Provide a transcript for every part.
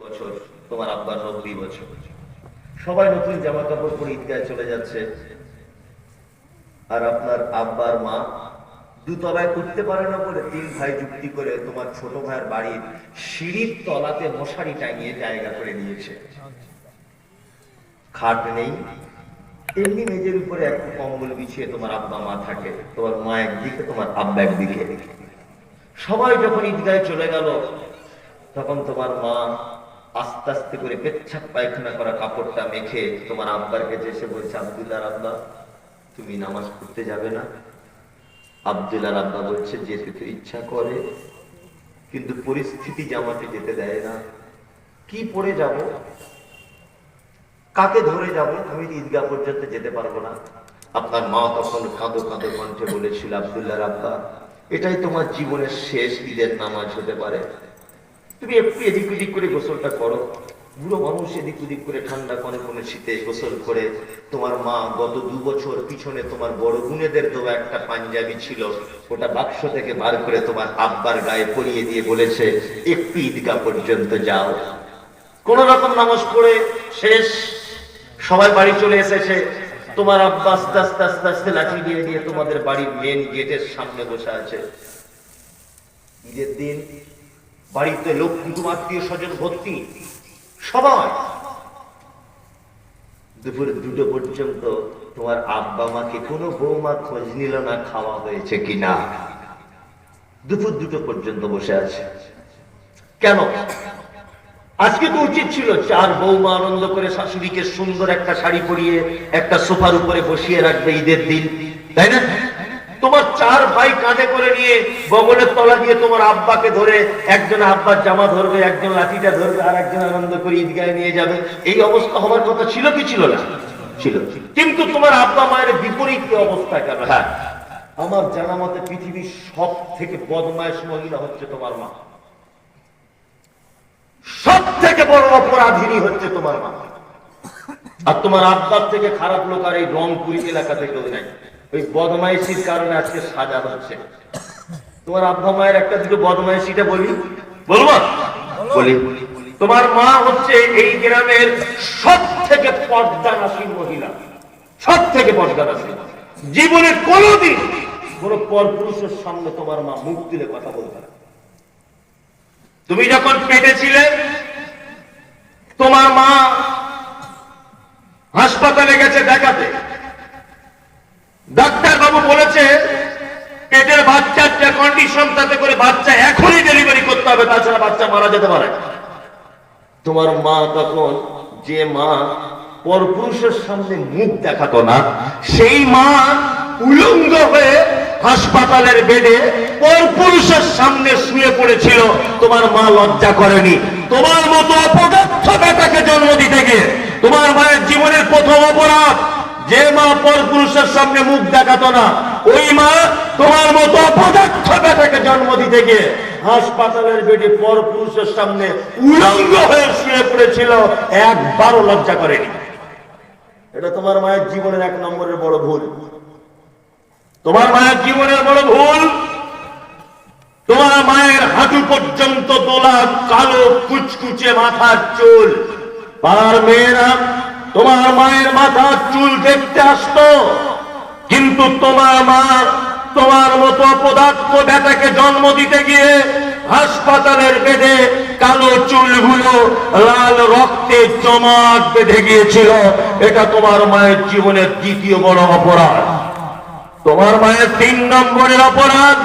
বছর, তোমার আব্বার 90 বছর। সবাই নতুন জামা কাপড় পরে ঈদগায় চলে যাচ্ছে, আর আপনার আব্বার মা দুতলায় উঠতে পারে না বলে 3 ভাই যুক্তি করে তোমার ছোট ভাইয়ের বাড়ির সিঁড়ির তলাতে মশারি টাঙিয়ে জায়গা করে নিয়েছে। খাট নেই, এমনি মেঝের উপরে একটু কম্বল বিছিয়ে তোমার আব্বা মা থাকে, তোমার মা একদিকে, তোমার আব্বা একদিকে। সবাই যখন ঈদগায় চলে গেল, তখন তোমার মা আস্তে আস্তে করে পেচ্ছাপ পায়খানা করা কাপড়টা মেখে তোমার আব্বার কাছে এসে বলছে, আব্দুল্লাহর আব্বা, তুমি নামাজ পড়তে যাবে না? আব্দুল্লাহর আব্বা বলছে, যেতে তো ইচ্ছা করে, কিন্তু পরিস্থিতি জামাতে যেতে দেয় না। কি পড়ে যাব, কাকে ধরে যাব, আমি ঈদগাহ পর্যন্ত যেতে পারবো না। আপনার মা তখন কাঁদো কাঁদো কণ্ঠে বলেছিল, আব্দুল্লাহর আব্বা, এটাই তোমার জীবনের শেষ ঈদের নামাজ হতে পারে, তুমি একটু এদিক ওদিক করে গোসলটা করো। বুড়ো মানুষ এদিক ওদিক করে ঠান্ডা কনে কনে শীতে গোসল করে, তোমার মা গত 2 বছর পিছনে তোমার বড় গুণেদের দেওয়া একটা পাঞ্জাবি ছিল, ওটা বাক্স থেকে বার করে তোমার আব্বার গায়ে পরিয়ে দিয়ে বলেছে, একটু ঈদগাহ পর্যন্ত যাও। কোন রকম নামাজ পড়ে শেষ, সবাই বাড়ি চলে এসেছে। তোমার আব্বা আস্তে আস্তে আস্তে আস্তে লাঠি দিয়ে দিয়ে তোমাদের বাড়ির মেন গেটের সামনে বসে আছে। ঈদের দিন বাড়িতে লোক, কুটুম, আত্মীয় স্বজন ভর্তি, সবাই। দুপুর 2টো পর্যন্ত তোমার আব্বা মাকে কোনো বৌমা খোঁজ নিল না খাওয়া হয়েছে কিনা। দুপুর 2টো পর্যন্ত বসে আছে। কেন? আজকে তো উচিত ছিল 4 বৌমা আনন্দ করে শাশুড়িকে সুন্দর একটা শাড়ি পরিয়ে একটা সোফার উপরে বসিয়ে রাখবে ঈদের দিন, তাই না? তোমার 4 ভাই কাঁধে করে নিয়ে বগলের তলা দিয়ে তোমার আব্বাকে ধরে, একজন আব্বার জামা ধরবে, একজন লাঠিটা ধরবে, আর একজন আনন্দ করে ঈদগাহে নিয়ে যাবে। এই অবস্থা হওয়ার কথা ছিল কি ছিল না? ছিল। কিন্তু তোমার আব্বা মায়ের বিপরীত অবস্থা কেন? হ্যাঁ, আমার জানা মতে পৃথিবীর সব থেকে বদমাইশ মহিলা হচ্ছে তোমার মা, সব থেকে বড় অপরাধী হচ্ছে তোমার মা। আর তোমার আব্বার থেকে খারাপ লোক আর এই রংপুরি এলাকা থেকেও নাই। ওই বদমাইশির কারণে আজকে সাজা হচ্ছে। তোমার আব্বা মায়ের একটা দুটো বদমাইশিটা বলি, বলবো? বলি। তোমার মা হচ্ছে এই গ্রামের সব থেকে পর্দানাশীল মহিলা, সব থেকে পর্দানাশীল। জীবনে কোনোদিন কোন পরপুরুষের সামনে তোমার মা মুখ তুলে কথা বলবে না। তুমি যখন পেটে ছিলে, তোমার মা হাসপাতালে গেছে দেখাতে, ডাক্তার বাবু বলেছে পেটের বাচ্চার যে কন্ডিশন, তাতে করে বাচ্চা এখনই ডেলিভারি করতে হবে, তাছাড়া বাচ্চা মারা যেতে পারে। তোমার মা তখন, যে মা পরপুরুষের সামনে মুখ দেখাতো না, সেই মা উলঙ্গ হয়ে হাসপাতালের বেডে পরপুরুষের সামনে শুয়ে পড়েছিল। তোমার মা লজ্জা করেনি। তোমার মতো অপদার্থ বেটাকে জন্ম দিতে গিয়ে তোমার মায়ের জীবনের প্রথম অপরাধ, যে মা পরপুরুষের সামনে মুখ দেখাতো না, ওই মা তোমার মতো অপদার্থ বেটাকে জন্ম দিতে গিয়ে হাসপাতালের বেডে পরপুরুষের সামনে উলঙ্গ হয়ে শুয়ে পড়েছিল, একবারও লজ্জা করেনি। এটা তোমার মায়ের জীবনের 1 নম্বরের বড় ভুল। তোমার মায়ের জীবনের বড় ভুল, তোমার মায়ের হাঁটু পর্যন্ত তোলা কালো কুচকুচে মাথার চুল। পাড়ার মেয়েরা তোমার মায়ের মাথার চুল দেখতে আসতো, কিন্তু তোমার মা তোমার মতো অপদার্থ বেটাকে জন্ম দিতে গিয়ে হাসপাতালের বেডে কালো চুলগুলো লাল রক্তে জমাট বেঁধে গিয়েছিল। এটা তোমার মায়ের জীবনের 2য় বড় অপরাধ। তোমার মায়ের 3 নম্বরের অপরাধ,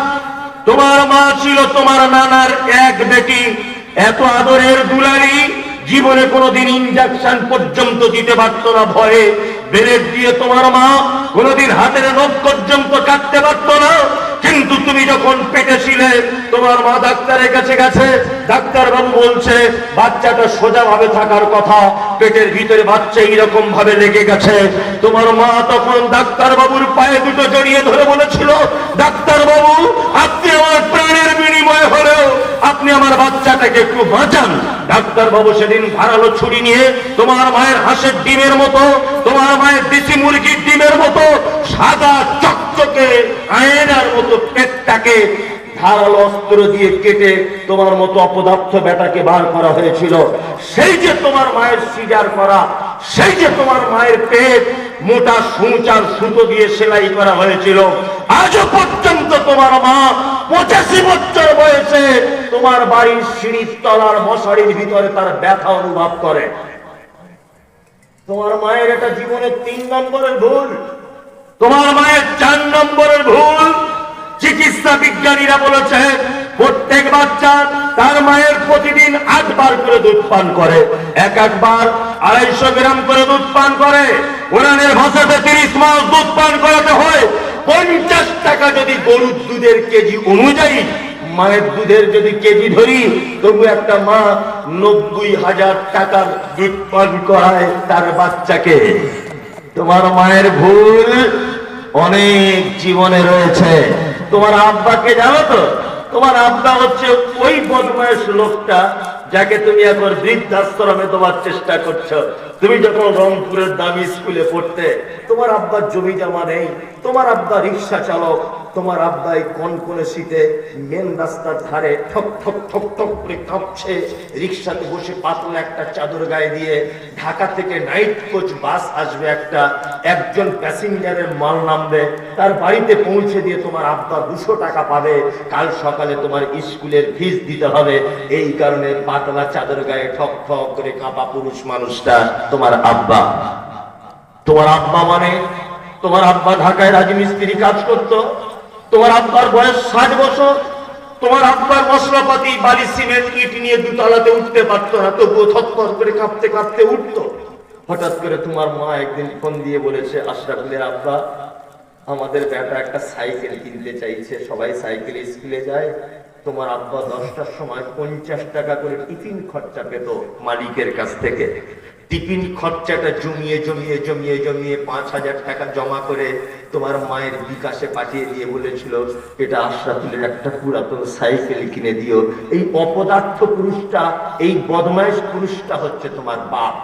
তোমার মা ছিল তোমার নানার এক বেটি, এত আদরের দুলারি, জীবনে কোনোদিন ইনজেকশন পর্যন্ত দিতে পারত না ভয়ে। ব্লেড দিয়ে তোমার মা কোনোদিন হাতের নখ পর্যন্ত কাটতে পারত না। কিন্তু তুমি যখন পেটে ছিলে, তোমার মা ডাক্তারের কাছে গেছে, ডাক্তার বাবু বলছে বাচ্চাটা সোজা ভাবে থাকার কথা, পেটের ভিতরে বাচ্চা এইরকম ভাবে লেগে গেছে। তোমার মা তখন ডাক্তার বাবুর পায়ে দুটো জড়িয়ে ধরে বলেছিল, ডাক্তার বাবু, আপনি আমার প্রাণের বিনিময়ে হলেও আপনি আমার বাচ্চাটাকে একটু বাঁচান। ডাক্তার বাবু সেদিন ধারালো ছুরি নিয়ে তোমার মায়ের হাঁসের ডিমের মতো, তোমার মায়ের দেশি মুরগির ডিমের মতো সাদা চকচকে আয়নার মতো পেটটাকে ধারালো অস্ত্র দিয়ে কেটে তোমার মতো অপদার্থ বেটাকে বার করা হয়েছিল। সেই যে তোমার মায়ের সিজার করা, সেই যে তোমার মায়ের পেট মোটা সূচ আর সুতো দিয়ে সেলাই করা হয়েছিল, আজও পর্যন্ত তোমার মা 85 বছর বয়সে তোমার বাড়ির সিঁড়ির তলার মশারির ভিতরে তার ব্যথা অনুভব করে। তোমার মায়ের এটা জীবনের 3 নম্বরের ভুল। তোমার মায়ের 4 নম্বরের ভুল, চিকিৎসা বিজ্ঞানীরা বলেছে প্রত্যেক বাচ্চা তার মায়ের প্রতিদিন 8 বার করে দুধ পান করে, একবার 250 গ্রাম করে দুধ পান করে। কোরআনের ভাষাতে 30 মাস দুধ পান করাতে হয়। 50 টাকা যদি গরুর দুধের কেজি অনুযায়ী মায়ের দুধের যদি কেজি ধরি, তবু একটা মা 90,000 টাকার দুধ পান করায় তার বাচ্চাকে। তোমার মায়ের ভুল অনেক জীবনে রয়েছে। তোমার আব্বাকে জানো তো? তোমার আব্বা হচ্ছে ওই বদমাইশ লোকটা যাকে তুমি এখন বৃদ্ধাশ্রমে দেওয়ার চেষ্টা করছো। তুমি যখন রংপুরের দামি স্কুলে পড়তে, তোমার আব্বার জমি জমা নেই, তোমার আব্বা রিক্সা চালক, তোমার আব্বা এই কনকনে শীতে মেন রাস্তার ধারে ঠক ঠক ঠক ঠক করে কাঁপছে, রিক্সাতে বসে পাতলা একটা চাদর গায়ে দিয়ে ঢাকা থেকে নাইট কোচ বাস আসবে, একজন প্যাসেঞ্জারের মাল নামবে, তার বাড়িতে পৌঁছে দিয়ে তোমার আব্বা 200 টাকা পাবে, কাল সকালে তোমার স্কুলের ফিস দিতে হবে। এই কারণে পাতলা চাদর গায়ে ঠক ঠক করে কাঁপা পুরুষ মানুষটা তোমার আব্বা। তোমার আব্বা মানে তোমার আব্বা ঢাকায় রাজমিস্ত্রি কাজ করত। তোমার আব্বার বয়স 60 বছর। তোমার আব্বার মশলাপাতি বালি সিমেন্ট ইট নিয়ে 2 তলাতে উঠতে পারতো না, তবুও থরথর করে কাঁপতে কাঁপতে উঠতো। হঠাৎ করে তোমার মা একদিন ফোন দিয়ে বলেছে, আশরাফুলের আব্বা, আমাদের বেটা একটা সাইকেল কিনতে চাইছে, সবাই সাইকেলে স্কুলে যায়। তোমার আব্বা 10টার সময় 50 টাকা করে টিফিন খরচা পেত মালিকের কাছ থেকে। টিফিন খরচাটা জমিয়ে জমিয়ে জমিয়ে জমিয়ে 5,000 টাকা জমা করে তোমার মায়ের বিকাশে পাঠিয়ে দিয়ে বলেছিল, এটা আশরাফুলের একটা পুরাতন সাইকেল কিনে দিও। এই অপদার্থ পুরুষটা, এই বদমাইশ পুরুষটা হচ্ছে তোমার বাপ।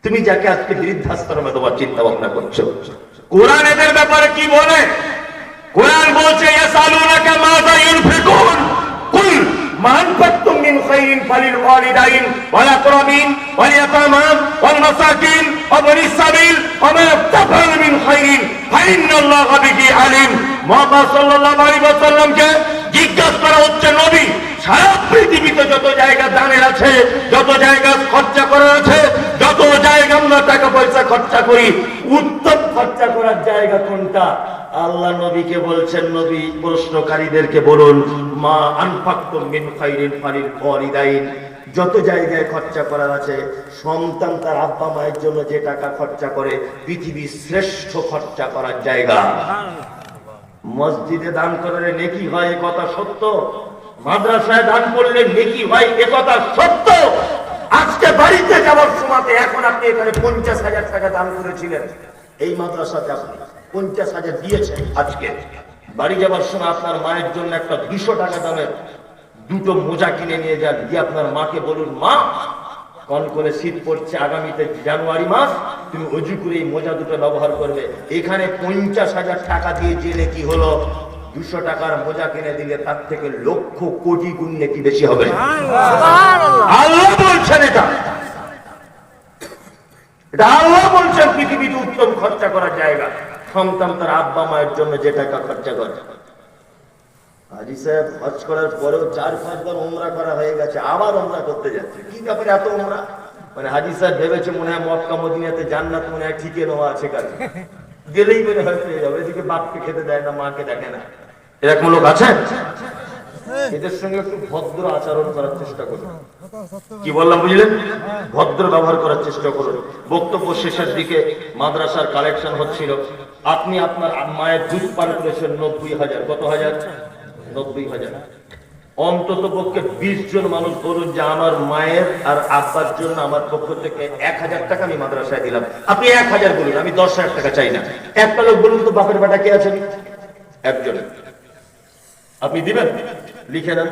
তুমি যাকে আজকে বৃদ্ধাশ্রমে তোমার চিন্তা ভাবনা করছো। কোরআন এদের ব্যাপারে কি বলে? কোরআন বলছে, ইয়াসালুনাকা মাযা ইউনফিকুন কুল মা আনফাকতুম মিন খাইরিন ফালিল ওয়ালিদাইন ওয়াল আকরাবিন ওয়াল ইয়াতামা ওয়াল মাসাকিন ওয়া বনিস সাবিল ওয়া মা তাফআলু মিন খাইরিন ফাইন্নাল্লাহা বিহি আলিম। মুহাম্মদ সাল্লাল্লাহু আলাইহি ওয়াসাল্লামকে জিজ্ঞাসা করা হচ্ছে, নবী, সারা পৃথিবীতে যত জায়গা দানের আছে, যত জায়গা খরচা করার আছে, যত জায়গা আমরা টাকা পয়সা খরচা করি, উত্তম খরচা করার জায়গা কোনটা? আল্লাহ নবীকে বলছেন, নবী প্রশ্নকারীদেরকে বলুন, মা আনফাকতুম মিন খাইরিন ফালিল ওয়ালিদাইন। যত জায়গায় খরচা করার আছে, সন্তান তার আব্বা মায়ের জন্য যে টাকা খরচা করে, পৃথিবীর শ্রেষ্ঠ খরচা করার জায়গা। মসজিদে দান করলে নেকি হয়, এ কথা সত্য। মাদ্রাসায় দান করলে নেকি হয়, এ কথা সত্য। আজকে বাড়িতে যাওয়ার সময়, এখন আপনি এখানে 50,000 টাকা দান করেছিলেন, এই মাদ্রাসাতে আপনি 50,000 দিয়েছেন। আজকে বাড়ি যাবার সময় আপনার মায়ের জন্য একটা 200 টাকা দামের 2টো মোজা কিনে নিয়ে যান, দিয়ে আপনার মাকে বলুন, মা, কনকনে শীত পড়ছে, আগামীতে জানুয়ারি মাস, তুমি অজু করে এই মোজা 2টো ব্যবহার করবে। এখানে 50,000 টাকা দিয়ে যে নেকি হলো, 200 টাকার মোজা কিনে দিলে তার থেকে লক্ষ কোটি গুণ নেকি বেশি হবে। আল্লাহ বলছেন, এটা আল্লাহ বলছেন পৃথিবীতে উত্তম খরচা করার জায়গা। সন্তান তার আব্বা মায়ের জন্য যে টাকা খরচা করে। হাজী সাহেব হজ করার পরেও 4-5 বার উমরা করা হয়ে গেছে, আবার উমরা করতে যাচ্ছে। কি ব্যাপারে এত উমরা? মানে হাজী সাহেব ভেবেছে মনে হয় মক্কা মদিনাতে জান্নাত মনে হয় ঠিকই নেওয়া আছে, কাছে গেলেই বের হয়ে পেয়ে যাবে। এদিকে বাপকে খেতে দেয় না, মাকে দেখে না। এরকম লোক আছে? এদের সঙ্গে একটু ভদ্র আচরণ করার চেষ্টা করুন। কি বললাম বুঝলেন? ভদ্র ব্যবহার করার চেষ্টা করুন। বক্তব্য শেষের দিকে মাদ্রাসার কালেকশন হচ্ছিল। আপনি আপনার মায়ের দুধ পান করেছেন 90,000। কত হাজার? 90,000। অন্তত পক্ষে 20 জন মানুষ বলুন যে আমার মায়ের আর আব্বার জন্য আমার পক্ষ থেকে 1,000 টাকা আমি মাদ্রাসায় দিলাম। আপনি 1,000 বলুন, আমি 10,000 টাকা চাই না। একটা লোক বলুন তো, বাপের বেটা কে আছেন? একজন। আপনি দিবেন? লিখে নেন।